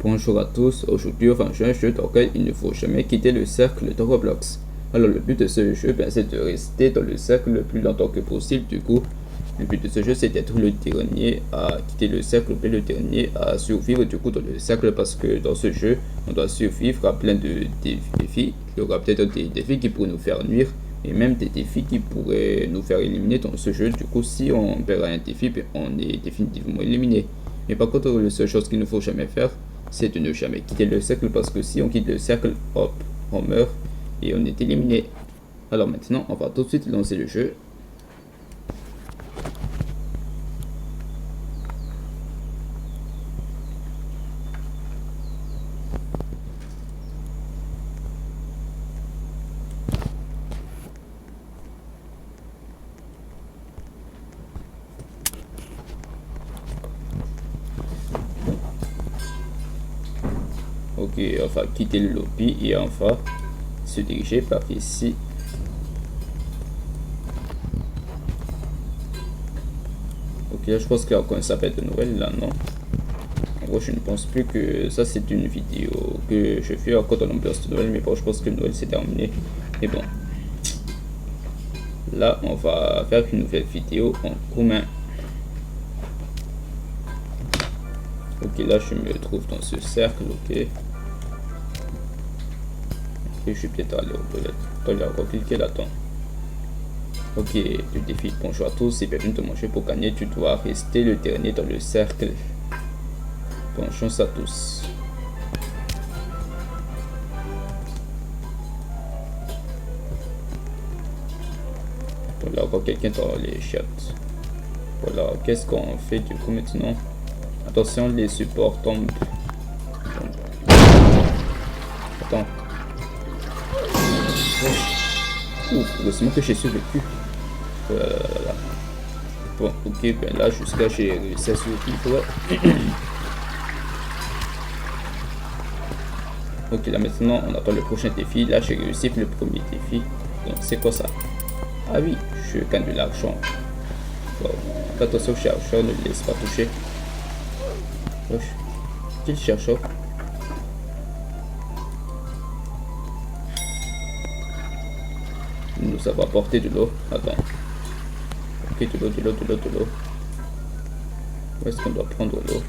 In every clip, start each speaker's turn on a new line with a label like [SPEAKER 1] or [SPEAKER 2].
[SPEAKER 1] Bonjour à tous, aujourd'hui on va jouer un jeu dans lequel il ne faut jamais quitter le cercle de Roblox. Alors le but de ce jeu, c'est de rester dans le cercle le plus longtemps que possible. Du coup, le but de ce jeu c'est d'être le dernier à quitter le cercle ou le dernier à survivre du coup dans le cercle, parce que dans ce jeu on doit survivre à plein de défis. Il y aura peut-être des défis qui pourraient nous faire nuire et même des défis qui pourraient nous faire éliminer dans ce jeu. Du coup, si on perd un défi, on est définitivement éliminé. Mais par contre, la seule chose qu'il ne faut jamais faire, c'est de ne jamais quitter le cercle, parce que si on quitte le cercle, hop, on meurt et on est éliminé. Alors maintenant, on va tout de suite lancer le jeu. Ok, on va quitter le lobby et on va se diriger par ici. Ok, là je pense qu'il y a encore un sapin de Noël là, non? En gros, je ne pense plus que ça c'est une vidéo que je fais encore dans l'ambiance de Noël, mais bon, je pense que Noël c'est terminé. Et bon, là on va faire une nouvelle vidéo en commun. Ok, là je me trouve dans ce cercle, ok. Et je suis peut-être allé aux toilettes. Il y a encore cliqué là-dedans. Ok, le défi. Bonjour à tous, c'est bienvenue de manger. Pour gagner, tu dois rester le dernier dans le cercle. Bonne chance à tous. Bon, là encore quelqu'un dans les chiottes. Voilà, qu'est-ce qu'on fait du coup maintenant? Attention, les supports tombent. Attends. Ouf, heureusement que j'ai survécu. Bon, ok, ben là, jusqu'à j'ai réussi à survivre. Ok, là maintenant, on attend le prochain défi. Là, j'ai réussi le premier défi. Donc, c'est quoi ça? Ah oui, je gagne de l'argent. Bon, attention, chercheur, ne le laisse pas toucher. Wesh, quel chercheur? Nous avons apporté de l'eau. Attends. Ok, de l'eau. Où est-ce qu'on doit prendre l'eau?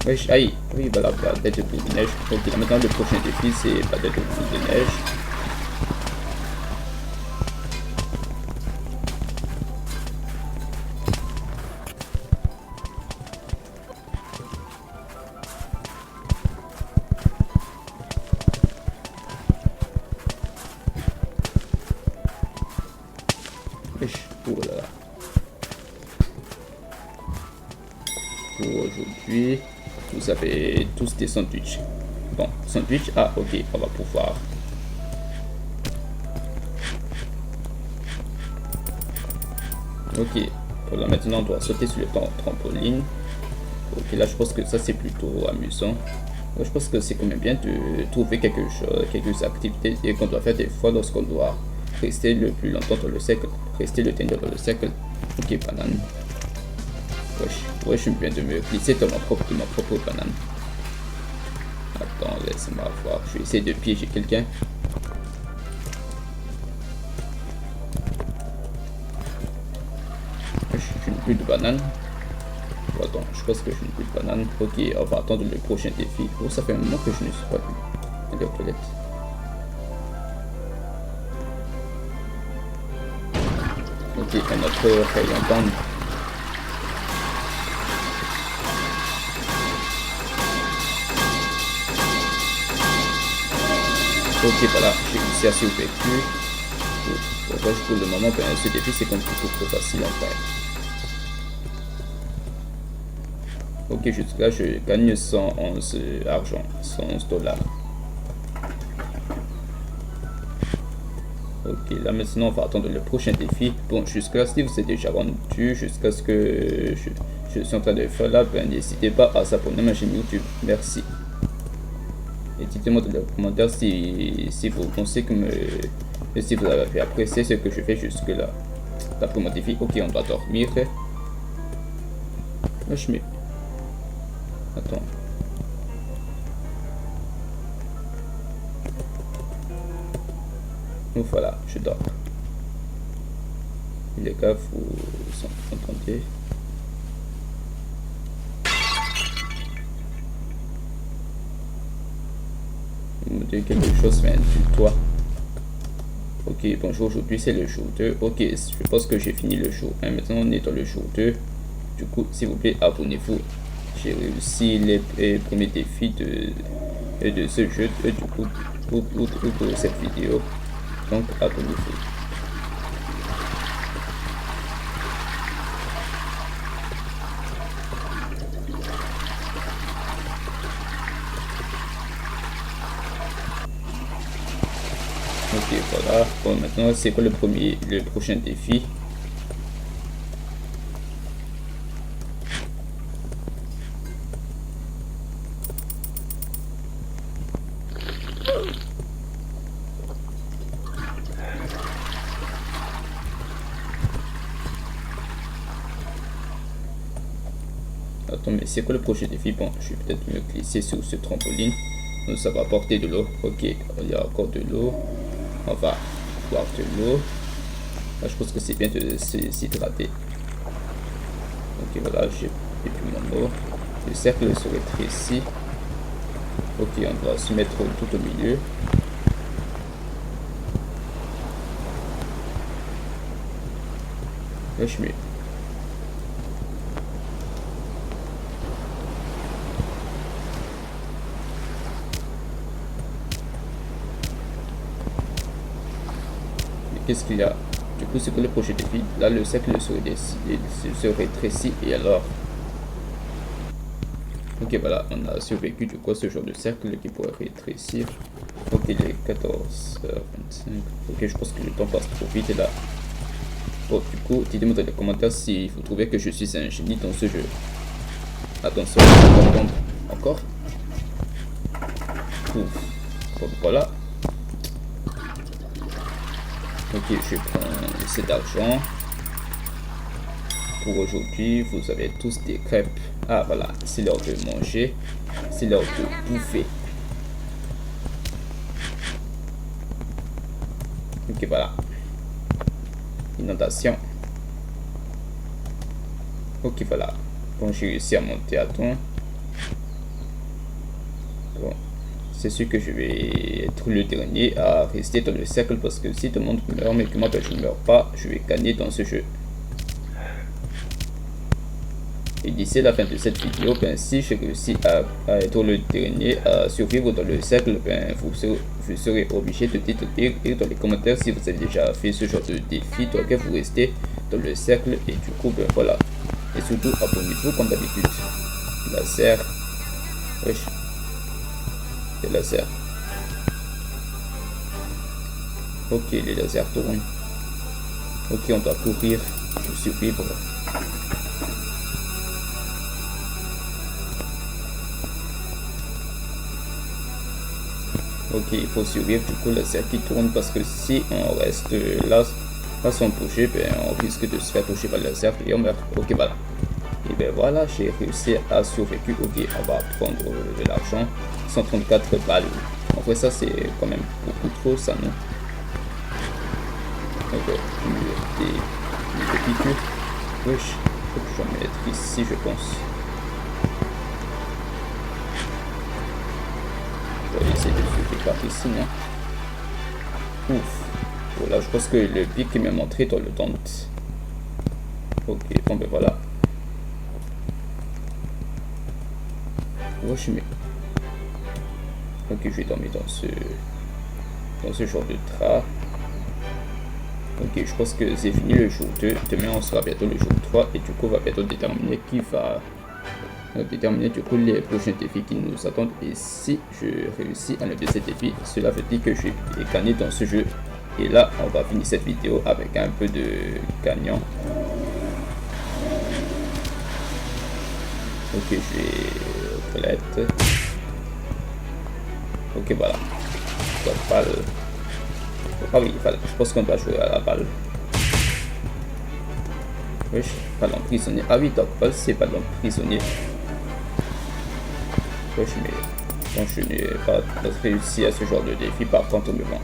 [SPEAKER 1] Wesh, aïe, oui, voilà, tête de boule de neige. Ok, là maintenant le prochain défi c'est pas tête de boule de neige. Wesh, oh là là. Pour aujourd'hui, vous avez tous des sandwichs. Bon, sandwich, ah ok, on va pouvoir. Ok, voilà, maintenant on doit sauter sur le trampoline. Ok, là je pense que ça c'est plutôt amusant. Moi, je pense que c'est quand même bien de trouver quelque chose, quelques activités et qu'on doit faire des fois lorsqu'on doit rester le plus longtemps dans le cercle, rester le dernier dans le cercle. Ok, banane. Ouais, je viens de me glisser dans ma propre banane. Attends, laisse-moi voir. Je vais essayer de piéger quelqu'un. Je n'ai plus de banane. Attends, je pense que je n'ai plus de banane. Ok, on va attendre le prochain défi. Oh, ça fait un moment que je ne suis pas vu. Aller aux toilettes. Ok, un autre rayon bande. Ok, voilà, j'ai réussi à survécu. Pour le moment, ben, ce défi c'est compliqué, trop facile en fait. Ok, jusque là je gagne 111 argent, 111 $. Ok, là maintenant on va attendre le prochain défi. Bon, jusqu'à ce que vous êtes déjà rendu, jusqu'à ce que je suis en train de faire là, ben n'hésitez pas à s'abonner à ma chaîne YouTube. Merci. Et dites-moi dans les commentaires si vous pensez que si vous avez apprécié ce que je fais jusque là. D'après mon défi, ok, on doit dormir. Là, je mets. Attends. Donc voilà, je dors. Les gars, vous entendez? Vous me dites quelque chose vient du toit. Ok, bonjour, aujourd'hui c'est le jour 2. Ok, je pense que j'ai fini le jour 1. Maintenant on est dans le jour 2. Du coup, s'il vous plaît, abonnez-vous. J'ai réussi les premiers défis de ce jeu, du coup, pour cette vidéo. Donc, abonnez-vous. Ok, voilà. Bon, maintenant, c'est quoi le prochain défi? Attends, mais c'est quoi le prochain défi? Bon, je vais peut-être me glisser sur ce trampoline. Donc, ça va apporter de l'eau. Ok, il y a encore de l'eau. On va boire de l'eau. Là, je pense que c'est bien de s'hydrater. Ok, voilà, j'ai plus mon eau. Le cercle se rétrécit. Ok, on va se mettre tout au milieu. Là, je mets. Qu'est-ce qu'il y a? Du coup, c'est que le projet défi. Là, le cercle se rétrécit et alors. Ok, voilà, on a survécu du coup ce genre de cercle qui pourrait rétrécir. Ok, il est 14h25. Ok, je pense que le temps passe trop vite là. Bon, du coup, dites-moi dans les commentaires si vous trouvez que je suis un génie dans ce jeu. Attention, on tombe encore. Ouf. Bon, voilà. Ok, je prends cet argent. Pour aujourd'hui, vous avez tous des crêpes. Ah voilà, c'est l'heure de manger. C'est l'heure de bouffer. Ok, voilà. Inondation. Ok, voilà. Bon, j'ai réussi à monter à temps. Bon, c'est sûr que je vais être le dernier à rester dans le cercle parce que si tout le monde meurt mais que moi ben, je ne meurs pas, je vais gagner dans ce jeu. Et d'ici la fin de cette vidéo, ben, si j'ai réussi à être le dernier à survivre dans le cercle, ben, vous serez obligé de dire dans les commentaires si vous avez déjà fait ce genre de défi, donc vous restez dans le cercle et du coup, ben voilà. Et surtout, abonnez-vous comme d'habitude. Laser. Wesh. Les lasers. Ok, les lasers tournent. Ok, on doit courir. Je survivre. Ok, il faut survivre du coup le cercle qui tourne parce que si on reste là sans bouger, ben, on risque de se faire toucher par le cercle et on meurt. Ok, voilà. Et ben voilà, j'ai réussi à survivre. Ok, on va prendre de l'argent. 134 balles. En vrai, ça c'est quand même beaucoup trop, ça, non? Ok, des petits cubes. Wesh, faut que j'en mette ici, je pense. Je vais essayer de sauter par ici, non? Ouf. Voilà, je pense que le pic qui m'a montré dans le tente. Ok, bon ben voilà. Wesh, mais. Ok, je vais dormir dans ce genre de drap. Ok, je pense que c'est fini le jour 2. Demain, on sera bientôt le jour 3. Et du coup, on va bientôt déterminer qui va déterminer du coup les prochains défis qui nous attendent. Et si je réussis à lever ces défis, cela veut dire que je vais gagner dans ce jeu. Et là, on va finir cette vidéo avec un peu de gagnant. Ok, je vais aux toilettes. Ok, voilà. La balle. Ah oui, je pense qu'on va jouer à la balle. Oui, ballon prisonnier. Ah oui, donc balle, c'est ballon prisonnier. Oui, mais bon, je n'ai pas réussi à ce genre de défi, par contre, mais bon,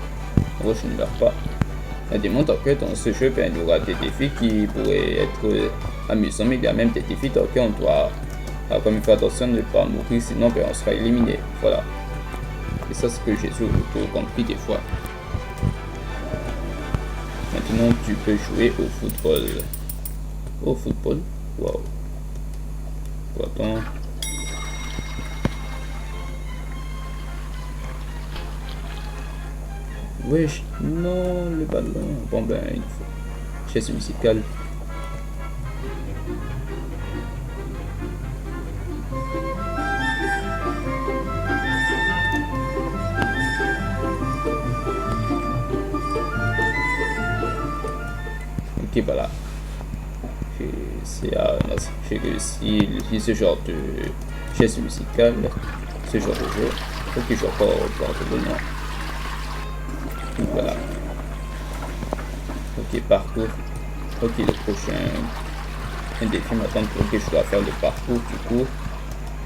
[SPEAKER 1] moi je ne meurs pas. Elle démontre que dans ce jeu, ben, il y aura des défis qui pourraient être amusants, mais il y a même des défis dans lesquels on doit quand même faire attention de ne pas mourir, sinon ben, on sera éliminé. Voilà. Et ça, c'est ce que j'ai surtout compris des fois. Maintenant, tu peux jouer au football. Au football? Waouh. Attends. Wesh, non, le ballon. Bon ben, il faut. Chaise musicale. Ok, voilà. J'ai réussi ce genre de chaise musicale, ce genre de jeu. Ok, je vais encore voir de nom. Voilà. Ok, parcours. Ok, le prochain un défi m'attend pour que je dois faire le parcours du coup.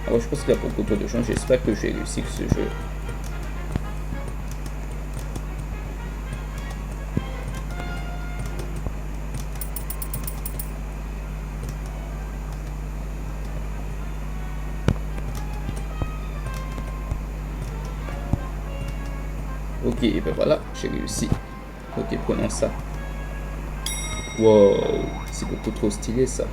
[SPEAKER 1] Alors je pense qu'il y a beaucoup trop de gens. J'espère que j'ai réussi ce jeu. Ok, et ben voilà, j'ai réussi. Ok, prenons ça. Wow, c'est beaucoup trop stylé ça.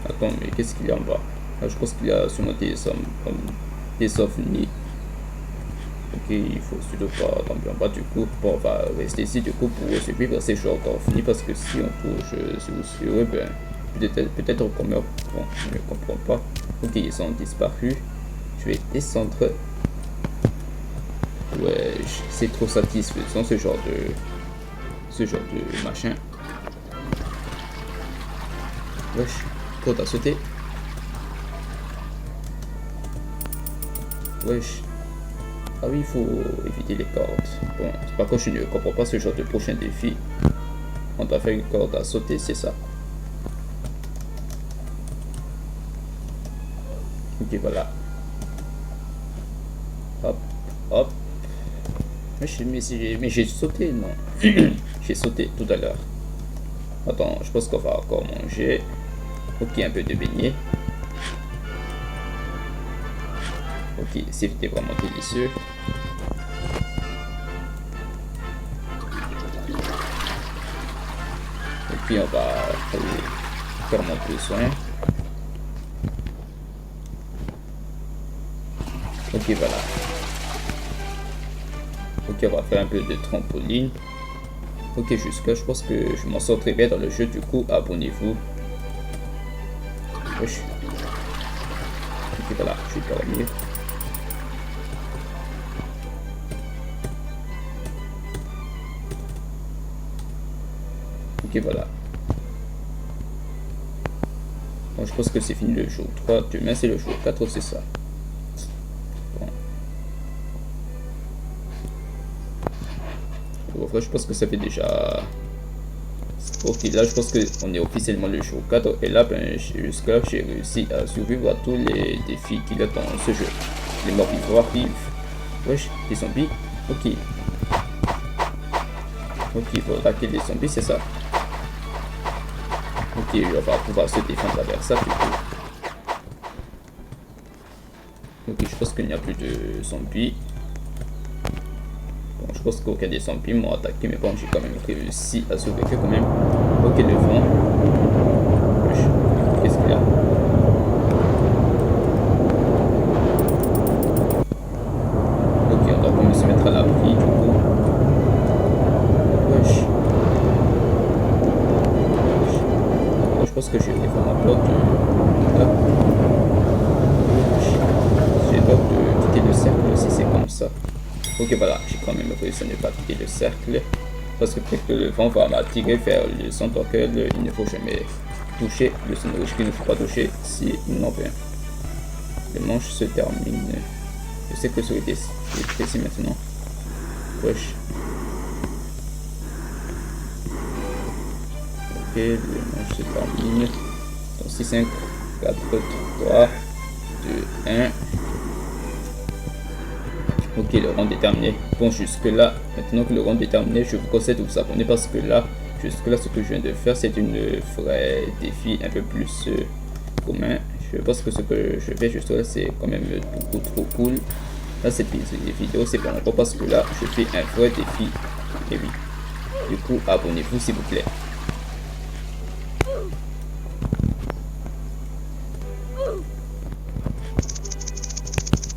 [SPEAKER 1] Attends, mais qu'est-ce qu'il y a en bas? Ah, je pense qu'il y a sûrement des ovnis. Ok, il faut surtout pas tomber en bas du coup. Bon, on va rester ici du coup pour survivre à ces jours d'ovnis parce que si on touche sur eux, ben peut-être qu'on meurt. Bon, je ne comprends pas. Ok, ils ont disparu. Je vais descendre. Ouais, c'est trop satisfaisant ce genre de machin. Wesh, quand t'as sauté? Wesh. Ah oui, il faut éviter les cordes. Bon, par contre, je ne comprends pas ce genre de prochain défi. On doit faire une corde à sauter, c'est ça. Ok, voilà. Hop, hop. Mais j'ai sauté, non. J'ai sauté tout à l'heure. Attends, je pense qu'on va encore manger. Ok, un peu de beignet. Ok, c'était vraiment délicieux. Et puis on va faire mon besoin. Ok, voilà. Ok, on va faire un peu de trampoline. Ok, jusqu'à je pense que je m'en sors très bien dans le jeu, du coup, abonnez-vous. Wesh. Ok, voilà, je vais dormir. Ok, voilà. Bon, je pense que c'est fini le jour 3. Demain, c'est le jour 4, c'est ça. Bon. Bon, après, je pense que ça fait déjà... Ok, là, je pense qu'on est officiellement le jour 4. Et là, ben, jusqu'à là, j'ai réussi à survivre à tous les défis qu'il y a dans ce jeu. Les morts vivants arrivent. Wesh, des zombies. Ok. Ok, il faudra qu'il y ait des zombies, c'est ça. Ok, on va pouvoir se défendre avec ça, du coup. Ok, je pense qu'il n'y a plus de zombies. Bon, je pense qu'aucun des zombies m'ont attaqué, mais bon, j'ai quand même réussi à sauver que quand même. Ok, le vent. Qu'est-ce qu'il y a? Ok, on doit quand même se mettre à l'abri, du coup. Wesh. Je pense que j'ai vraiment peur de Ok, voilà, j'ai quand même réussi à ne pas quitter le cercle. Parce que peut-être que le vent va m'attirer vers le centre auquel il ne faut jamais toucher. Le son rouge qu'il ne faut pas toucher si il n'en vient. Le manche se termine. Je sais que ça aurait été précis maintenant. Wesh. Ok, le manche se termine. Donc 6, 5, 4, 3, 2, 1. Ok, le round est terminé. Bon, jusque là, maintenant que le round est terminé, je vous conseille de vous abonner parce que là, jusque là, ce que je viens de faire, c'est une vraie défi un peu plus commun. Je pense que ce que je fais juste là, c'est quand même beaucoup trop cool. Là, cette vidéo, c'est pas encore parce que là, je fais un vrai défi. Et oui. Du coup, abonnez-vous s'il vous plaît.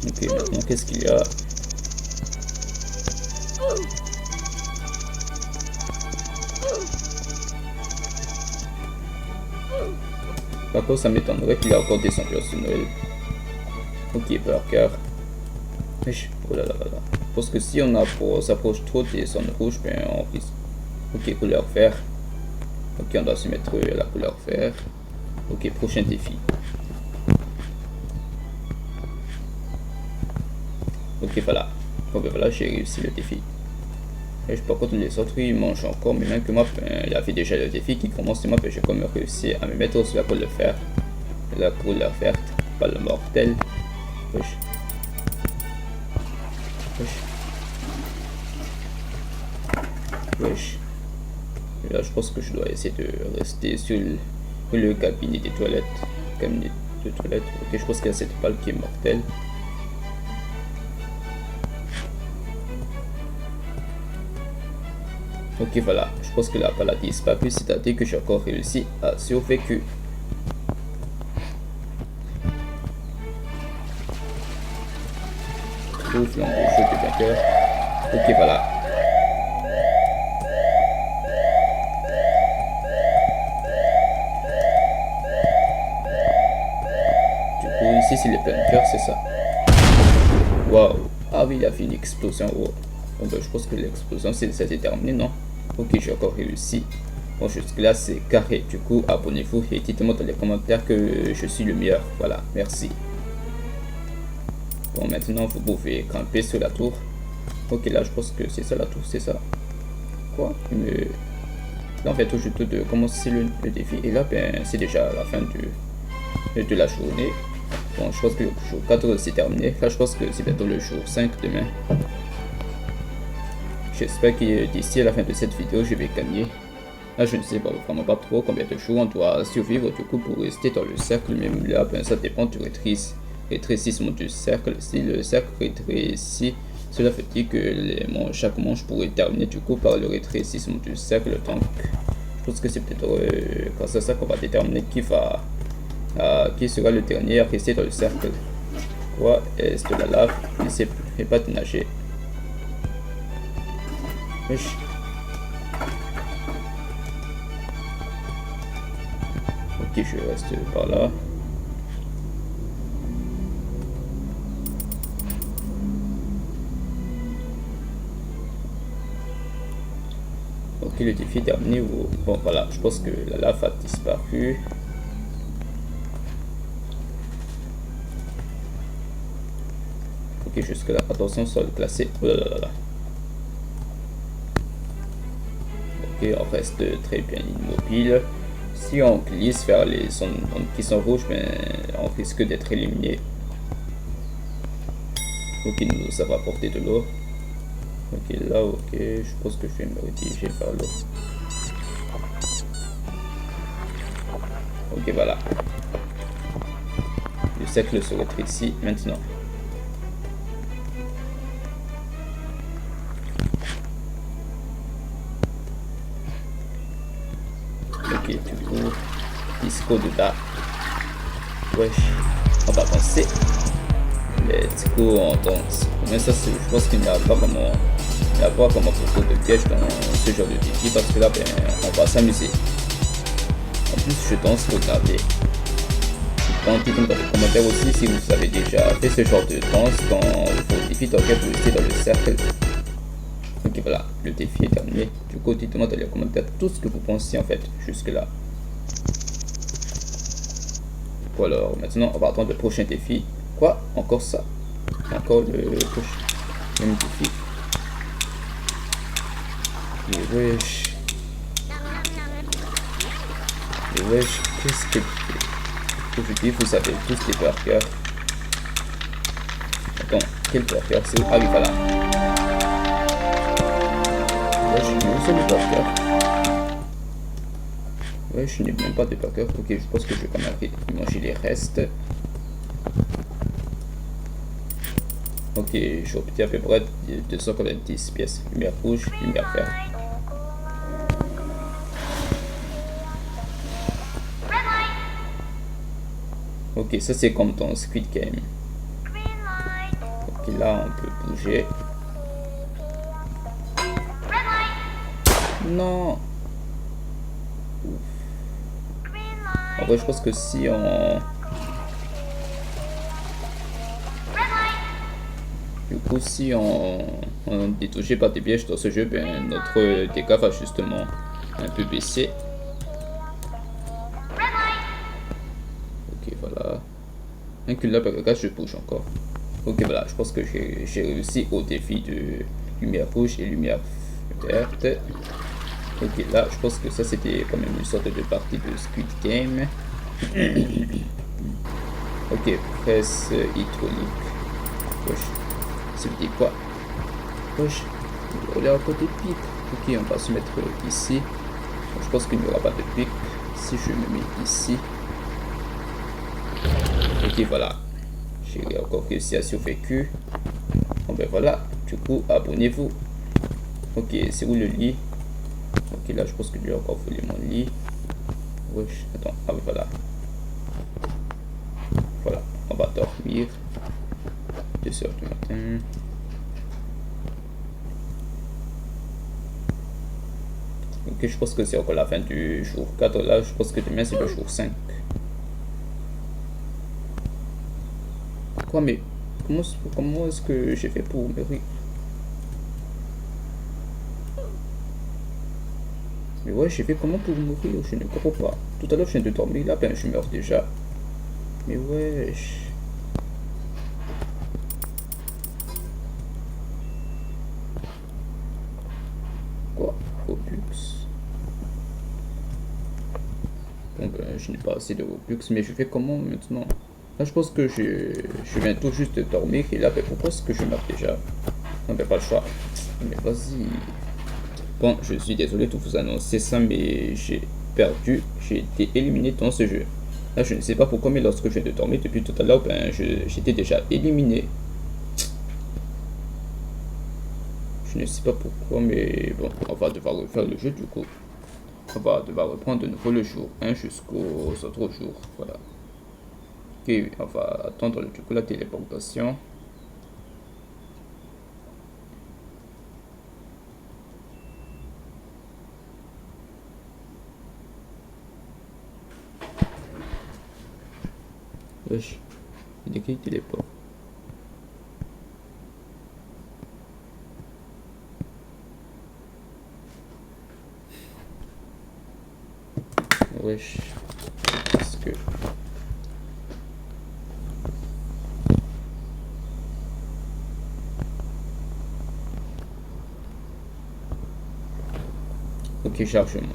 [SPEAKER 1] Ok, maintenant, qu'est-ce qu'il y a? Par contre, ça m'étonnerait qu'il ait encore des ambiances de Noël. Ok, Parker. Oh là là là là. Parce que si on s'approche trop des zones rouges, ben on risque. Ok, couleur vert. Ok, on doit se mettre la couleur vert. Ok, prochain défi. Ok, voilà. Bon, ben voilà, j'ai réussi le défi. Et par contre, les autres, ils mangent encore, mais même que moi, ben, il y avait déjà le défi qui commence, et moi, ben, j'ai quand même réussi à me mettre sur la couleur verte. La couleur verte, pas le mortel. Wesh. Wesh. Wesh. Et là, je pense que je dois essayer de rester sur le cabinet des toilettes. Cabinet de toilettes. Ok, je pense qu'il y a cette balle qui est mortelle. Ok, voilà. Je pense que la balle a disparu, c'est-à-dire que j'ai encore réussi à survécu. Trouve l'embauche de vainqueur. Ok, voilà. Du coup, ici, c'est le bunker, c'est ça. Waouh. Ah oui, il a fait une explosion. Oh. Bon, ben, je pense que l'explosion, c'est terminé, non? Ok, j'ai encore réussi. Bon, jusque là, c'est carré. Du coup, abonnez-vous et dites-moi dans les commentaires que je suis le meilleur. Voilà, merci. Bon, maintenant, vous pouvez camper sur la tour. Ok, là, je pense que c'est ça la tour, c'est ça. Quoi? Mais là, on vient tout juste de commencer le défi. Et là, ben, c'est déjà la fin de la journée. Bon, je pense que le jour 4 c'est terminé. Là, je pense que c'est bientôt le jour 5 demain. J'espère que d'ici à la fin de cette vidéo, je vais gagner. Là, je ne sais vraiment pas trop combien de jours on doit survivre du coup pour rester dans le cercle. Même là, ben, ça dépend du rétrécissement du cercle. Si le cercle rétrécit, cela veut dire que chaque manche pourrait terminer du coup par le rétrécissement du cercle. Donc, je pense que c'est peut-être grâce à ça qu'on va déterminer qui sera le dernier à rester dans le cercle. Quoi est-ce de la lave? Il ne sait pas de nager. Wesh. Ok, je reste par là. Ok, le défi est terminé. Bon, voilà, je pense que la lave a disparu. Ok, jusque là. Attention, sol classé. Oh là là là. Ok, on reste très bien immobile. Si on glisse vers les zones qui sont rouges, ben, on risque d'être éliminé. Ok, nous avons apporté de l'eau. Ok, là, ok, je pense que je vais me rediriger vers l'eau. Ok, voilà. Le cercle se rétrécit maintenant. Ok, du coup, disco de là. Wesh, on va danser. Let's go, on danse. Mais ça, je pense qu'il n'y a pas vraiment, beaucoup de pièges dans ce genre de défi parce que là, ben, on va s'amuser. En plus, je danse, regardez. Je Bon, dites-moi dans les commentaires aussi si vous avez déjà fait ce genre de danse dans vos défis dans lequel vous restez dans le cercle. Ok, voilà, le défi est terminé. Du coup, dites-moi dans les commentaires tout ce que vous pensez en fait jusque-là. Bon, alors maintenant, on va attendre le prochain défi. Quoi? Encore ça? Encore le prochain défi. Mais wesh. Mais wesh, qu'est-ce que aujourd'hui vous avez tous des burgers? Attends, quel burger c'est où? Ah oui, voilà. Wesh, mais où sont les burgers? Ouais, je n'ai même pas de burger. Ok, je pense que je vais quand même manger les restes. Ok, j'ai obtenu à peu près 290 pièces. Lumière rouge, lumière verte. Ok, ça c'est comme dans Squid Game. Ok, là on peut bouger. Non. En vrai, je pense que si on... Du coup, si on est touché par des pièges dans ce jeu, ben, notre dégât va justement un peu baisser. Ok, voilà. Un cul là, par regarde, je bouge encore. Ok, voilà, je pense que j'ai réussi au défi de lumière rouge et lumière verte. Ok, là, je pense que ça, c'était quand même une sorte de partie de Squid Game. Ok, presse hydraulique. Wesh, c'était quoi? Wesh, il y a encore des pics. Ok, on va se mettre ici. Je pense qu'il n'y aura pas de pic si je me mets ici. Ok, voilà. J'ai encore réussi à survécu. Bon ben voilà, du coup, abonnez-vous. Ok, c'est où le lit? Ok, là, je pense que je vais encore voler mon lit. Wesh, attends, ah oui, voilà. Voilà, on va dormir. 2 heures du matin. Ok, je pense que c'est encore la fin du jour 4. Là, je pense que demain, c'est le jour 5. Quoi, mais comment est-ce que j'ai fait pour mourir? Mais ouais, j'ai fait comment pour mourir? Je ne comprends pas. Tout à l'heure, je viens de dormir. Là, ben, je meurs déjà. Mais wesh. Quoi? Robux. Bon, ben, je n'ai pas assez de Robux. Mais je fais comment maintenant? Là, je pense que je viens tout juste de dormir. Et là, ben, pourquoi est-ce que je meurs déjà? Non, ben, pas le choix. Mais vas-y. Bon, je suis désolé de vous annoncer ça, mais j'ai perdu. J'ai été éliminé dans ce jeu. Là, je ne sais pas pourquoi, mais lorsque je viens de dormir depuis tout à l'heure, ben, j'étais déjà éliminé. Je ne sais pas pourquoi, mais bon, on va devoir refaire le jeu du coup. On va devoir reprendre de nouveau le jour 1 jusqu'aux autres jours. Voilà. Ok, on va attendre du coup la téléportation. Wesh, il est qui téléporte? Wesh, est-ce que... Ok, chargement.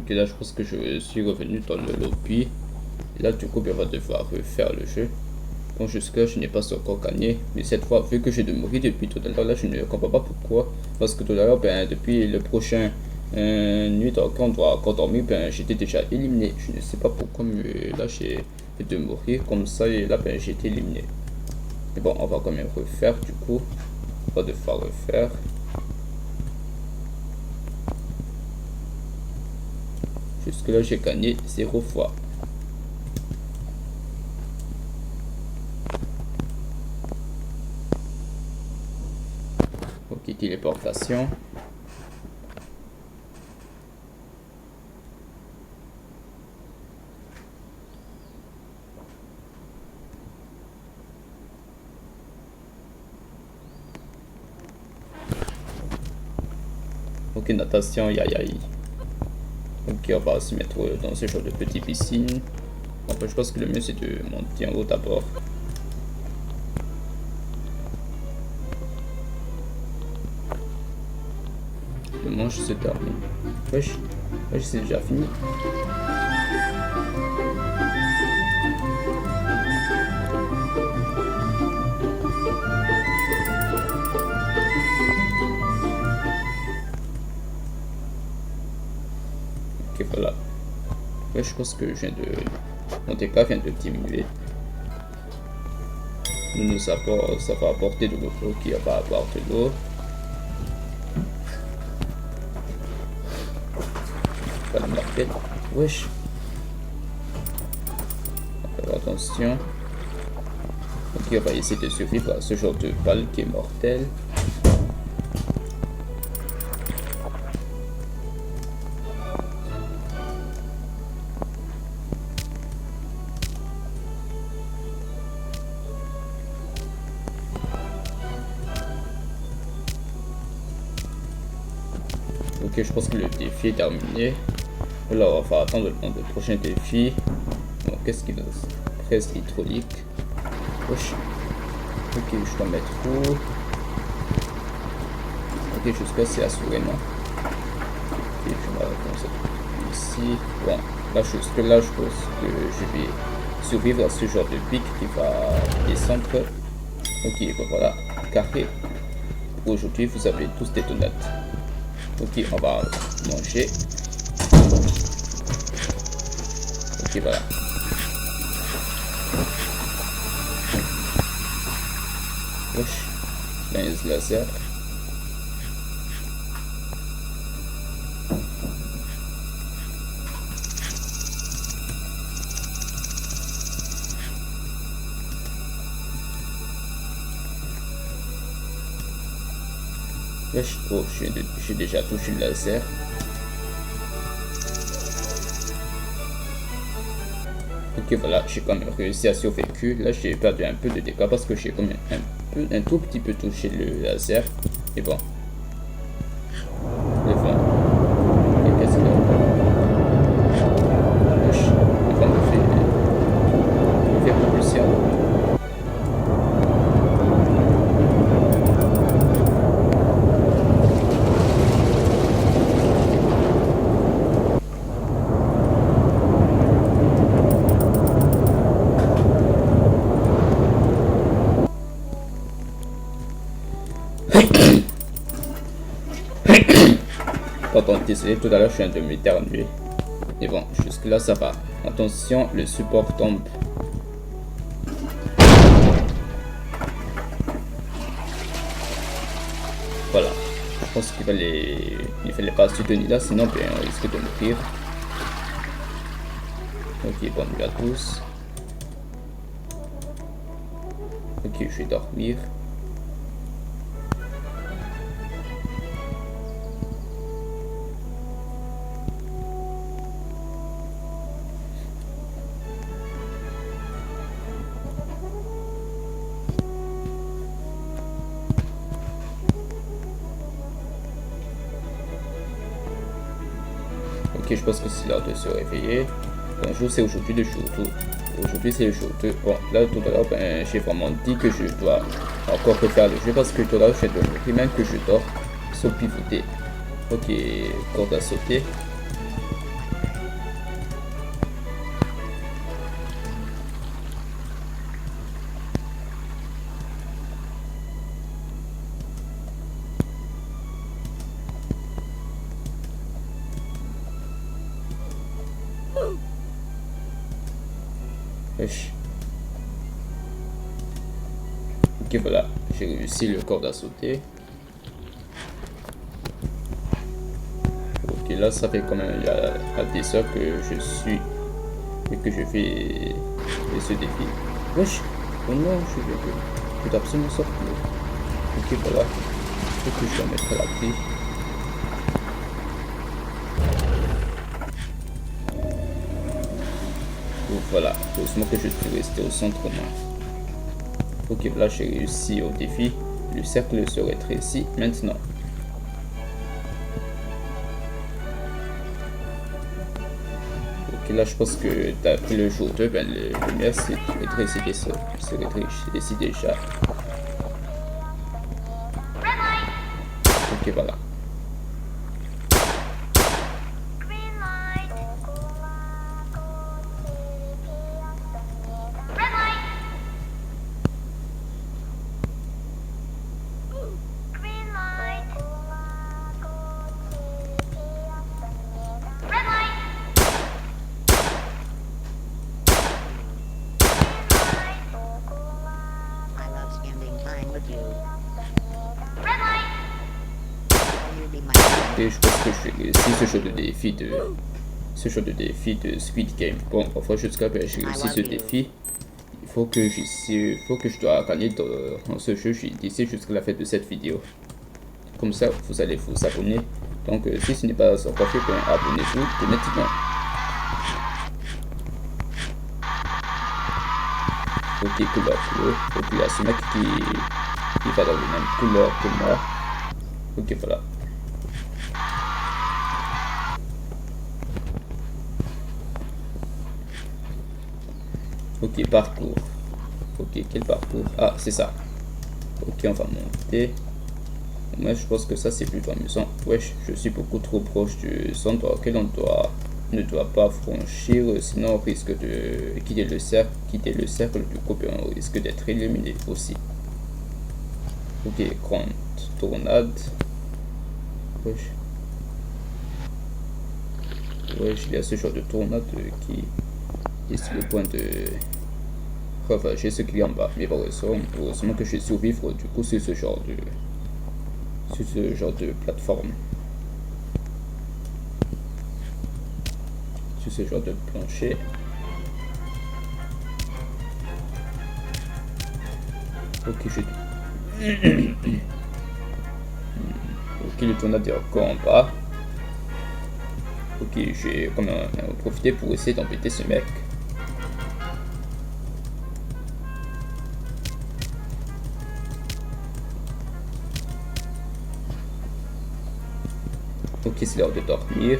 [SPEAKER 1] Ok, là je pense que je suis revenu dans le lobby. Et là du coup on va devoir refaire le jeu. Bon, jusque là je n'ai pas encore gagné. Mais cette fois, vu que j'ai de mourir depuis tout à l'heure, là je ne comprends pas pourquoi. Parce que tout à l'heure, ben, depuis le prochain nuit, quand on doit encore dormir, ben, j'étais déjà éliminé. Je ne sais pas pourquoi, mais là j'ai fait de mourir comme ça et là ben, j'ai été éliminé. Mais bon, on va quand même refaire du coup. On va devoir refaire. Jusque là j'ai gagné 0 fois. Ok, téléportation. Ok, natation, aïe aïe. Ok, on va se mettre dans ce genre de petite piscine. Enfin, je pense que le mieux c'est de monter en haut d'abord. Le manche se termine. Wesh, wesh, c'est déjà fini. Ok, voilà. Ouais, je pense que je viens de... Mon TK vient de diminuer. Ça va apporter de l'eau. Ok, on va avoir de l'eau. Pas de marquette. Wesh. Attention. Ok, on va essayer de survivre à ce genre de balle qui est mortel. Ok, je pense que le défi est terminé. Là, on va attendre le prochain défi. Bon, qu'est-ce qu'il a? Presse hydraulique. Wesh. Ok, je dois mettre où? Ok, jusqu'à c'est assuré, non? Ok, je vais commencer ici. Bon, là, jusque là, je pense que je vais survivre à ce genre de pic qui va descendre. Ok, bon, voilà, carré. Pour aujourd'hui, vous avez tous des donuts. Ok, on va manger. Ok, voilà. Wesh, 15 laser. Wesh, oh, j'ai déjà touché le laser. Ok, voilà, j'ai quand même réussi à survécu. Là, j'ai perdu un peu de dégâts parce que j'ai quand même un tout petit peu touché le laser. Et bon. Le vent. Et qu'est-ce que... Wesh, le vent me fait propulser en haut. Pardon, désolé, tout à l'heure je viens de m'éternuer. Et bon, jusque là ça va. Attention, le support tombe. Voilà. Je pense il fallait pas soutenir là, sinon ben, on risque de mourir. Ok, bonne nuit à tous. Ok, je vais dormir. Ok, je pense que c'est l'heure de se réveiller. Bonjour, c'est aujourd'hui le jour 2. Aujourd'hui, c'est le jour 2. Bon, là, tout à l'heure, ben, j'ai vraiment dit que je dois encore refaire le jeu parce que tout à l'heure, je viens de mourir, même que je dors, sauf pivoter. Ok, corde à sauter. Wesh. Ok, voilà, j'ai réussi le corde à sauter. Ok, là, ça fait quand même à des heures que je suis et que je fais ce défi. Wesh, oh non, je dois absolument sortir. Ok, voilà, faut que je dois mettre à l'abri. Donc voilà, heureusement que je suis resté au centre au moins. Ok, là j'ai réussi au défi. Le cercle se rétrécit maintenant. Ok, là je pense que d'après le jour 2, ben, le lumière se rétrécit déjà. Ok, voilà. Et je pense que je vais réussir ce jeu de défi de Squid Game. Bon, parfois jusqu'à ben, j'ai réussi ce défi. Il faut que je dois gagner dans ce jeu d'ici jusqu'à la fin de cette vidéo. Comme ça, vous allez vous abonner. Donc, si ce n'est pas encore fait, ben, abonnez-vous de maintenant. Ok, couleur bleue. Et puis il y a ce mec qui va dans la même couleur que moi. Ok, voilà. Ok, parcours. Ok, quel parcours? Ah, c'est ça. Ok, on va monter. Moi, je pense que ça, c'est plutôt amusant. Wesh, je suis beaucoup trop proche du centre auquel ne doit pas franchir, sinon on risque de quitter le cercle. Du coup, on risque d'être éliminé aussi. Ok, grande tornade. Wesh. Wesh, il y a ce genre de tornade qui est sur le point de ravager ce qu'il y a en bas. Mais bon, heureusement que je vais survivre du coup sur ce genre de plateforme. Sur ce genre de plancher. Ok, ok, le tornade est encore en bas. Ok, j'ai quand même profité pour essayer d'embêter ce mec. Ok, c'est l'heure de dormir.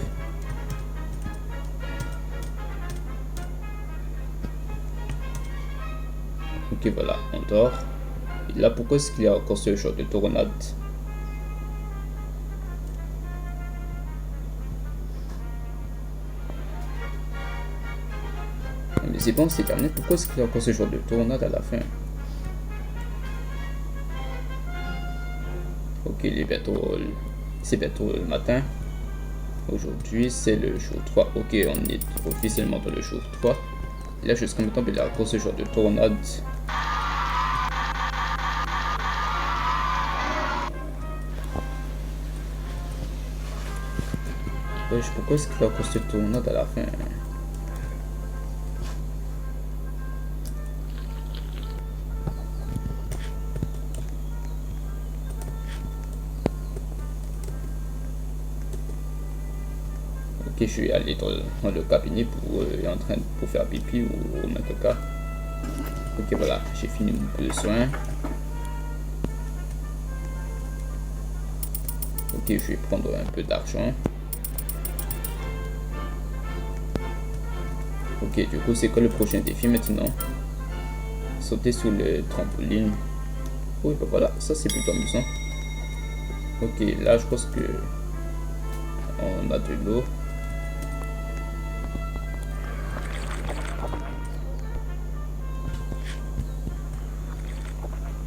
[SPEAKER 1] Ok, voilà, on dort. Et là, pourquoi est-ce qu'il y a encore ce genre de tornade? Mais c'est bon, c'est terminé. Pourquoi est-ce qu'il y a encore ce genre de tornade à la fin? Ok, c'est bientôt le matin. Aujourd'hui, c'est le jour 3. Ok, on est officiellement dans le jour 3. Et là, jusqu'à maintenant, il y a encore ce genre de tornade. Wesh, pourquoi est-ce qu'il y a encore ce tornade à la fin? Ok, je suis allé dans le cabinet pour faire pipi ou même caca. Ok, voilà, j'ai fini mon besoin. Ok, je vais prendre un peu d'argent. Ok, du coup, c'est quoi le prochain défi maintenant? Sauter sur le trampoline. Oui, bah voilà, ça c'est plutôt amusant. Ok, là, je pense que on a de l'eau.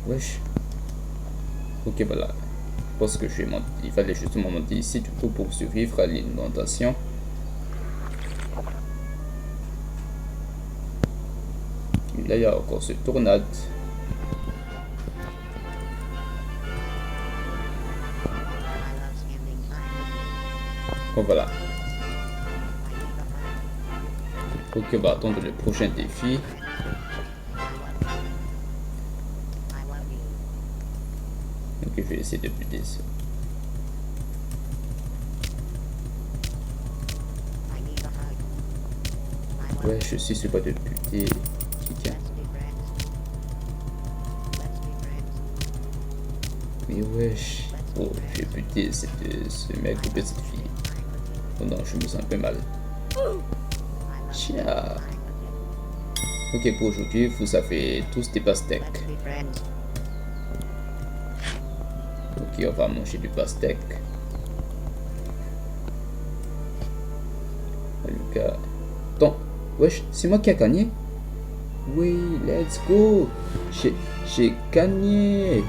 [SPEAKER 1] Wesh. Ok, voilà. Je pense que il fallait justement monter ici du coup pour survivre à l'inondation. là, il y a encore ce tornade. Bon, voilà. Ok, on va attendre le prochain défi. Ok, je vais essayer de buter ça. Ouais, je suis sur pas de buter. Mais wesh. Oh, j'ai buté ce mec ou cette fille. Oh non, je me sens un peu mal. Tiens. Ok, pour aujourd'hui, vous avez tous des pastèques. Ok, on va manger du pastèque. Lucas. Attends, wesh, c'est moi qui a gagné? Oui, let's go. J'ai gagné.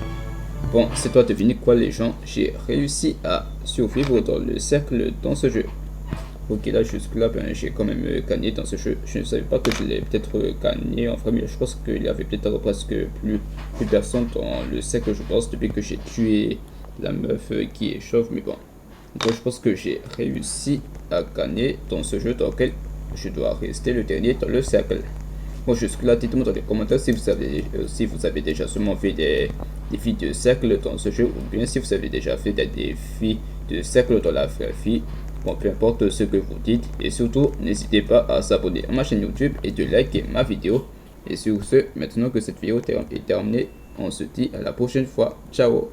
[SPEAKER 1] Bon, c'est toi deviner quoi les gens. J'ai réussi à survivre dans le cercle dans ce jeu. Ok, là jusque là, ben, j'ai quand même gagné dans ce jeu. Je ne savais pas que je l'ai peut-être gagné en vrai, mais je pense qu'il y avait peut-être presque plus personne dans le cercle, je pense, depuis que j'ai tué la meuf qui est chauve, mais bon. Donc je pense que j'ai réussi à gagner dans ce jeu dans lequel je dois rester le dernier dans le cercle. Bon, jusque là, dites-moi dans les commentaires si vous avez déjà seulement fait des défis de cercle dans ce jeu, ou bien si vous avez déjà fait des défis de cercle dans la vraie vie. Bon, peu importe ce que vous dites, et surtout, n'hésitez pas à s'abonner à ma chaîne YouTube et de liker ma vidéo. Et sur ce, maintenant que cette vidéo est terminée, on se dit à la prochaine fois. Ciao!